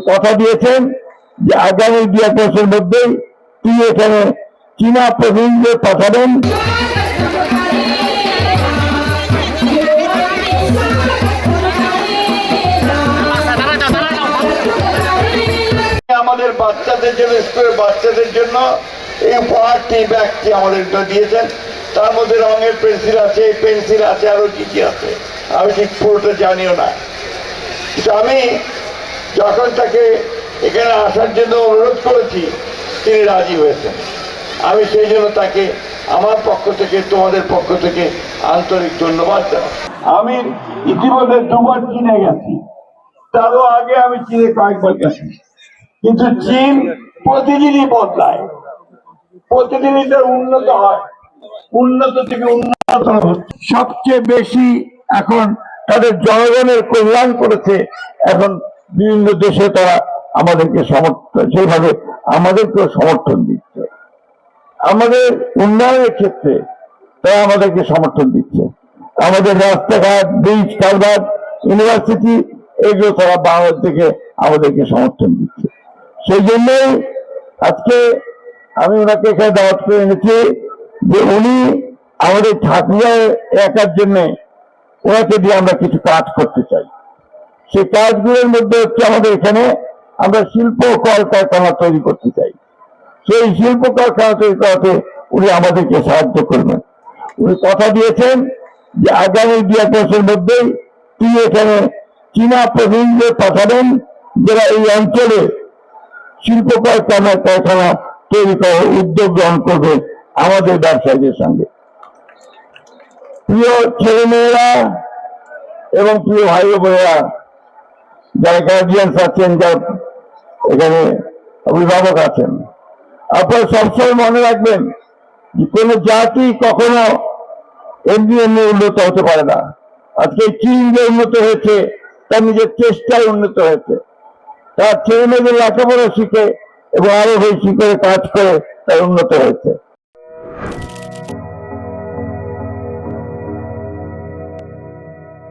কথা দিয়েছেন যে আগামী 2-1 মাসের মধ্যেই তিনি এখানে চীনা প্রতিনিধিদের পাঠাবেন। আমাদের বাচ্চাদের জন্য, স্কুলের বাচ্চাদের জন্য এই উপহারটি, ব্যাগটি আমাদেরকে দিয়েছেন। তার মধ্যে রঙের পেন্সিল আছে, পেন্সিল আছে, আরো কি কি আছে আমি ঠিক পুরোটা জানিও না। কিন্তু আমি যখন তাকে এখানে আসার জন্য অনুরোধ করেছি তিনি রাজি হয়েছেন। আমি সেই জন্য তাকে আমার পক্ষ থেকে, তোমাদের পক্ষ থেকে আন্তরিক ধন্যবাদ জানাই। আমি ইতিমধ্যে 2বার চীনে গেছি, তারও আগে আমি চীনে কয়েকবার গেছি। কিন্তু চীন প্রতিদিনই বদলায়, প্রতিদিনই তার উন্নত হয়, উন্নত থেকে উন্নত হচ্ছে। সবচেয়ে বেশি এখন তাদের জনগণের কল্যাণ করেছে। এখন বিভিন্ন দেশে তারা আমাদেরকে সমর্থন, সেইভাবে আমাদেরকেও সমর্থন দিচ্ছে। আমাদের উন্নয়নের ক্ষেত্রে তারা আমাদেরকে সমর্থন দিচ্ছে। আমাদের রাস্তাঘাট, ব্রিজ, কালভার্ট, ইউনিভার্সিটি, এগুলো তারা বাংলাদেশ থেকে আমাদেরকে সমর্থন দিচ্ছে। সেই জন্যই আজকে আমি ওনাকে এখানে দাওয়াত করে এনেছি যে উনি আমাদের ঠাকুরার এলাকার জন্য ওনাকে দিয়ে আমরা কিছু কাজ করতে চাই। সেই কাজগুলোর মধ্যে হচ্ছে আমাদের এখানে আমরা শিল্প কলকারখানা তৈরি করতে চাই। সেই শিল্প কারখানা তৈরি করাতে উনি আমাদেরকে সাহায্য করবেন। উনি কথা দিয়েছেন যে আগামী 2-1 মাসের মধ্যেই তিনি এখানে চীনা প্রতিনিধিদের পাঠাবেন, যারা এই অঞ্চলে শিল্প কারখানা তৈরি করার উদ্যোগ গ্রহণ করবে আমাদের ব্যবসায়ীদের সঙ্গে। প্রিয় ছেলেমেয়েরা এবং প্রিয় ভাই বোনেরা, যারা গার্জিয়ানস আছেন, যারা এখানে অভিভাবক আছেন, আপনারা সবসময় মনে রাখবেন যে কোন জাতি কখনো এমনি এমনি উন্নত হতে পারে না। আজকে চীন যে উন্নত হয়েছে তার নিজের চেষ্টায় উন্নত হয়েছে। তার ছেলে মেয়েদের লেখাপড়া শিখে এবং আরো বেশি করে কাজ করে তার উন্নত হয়েছে।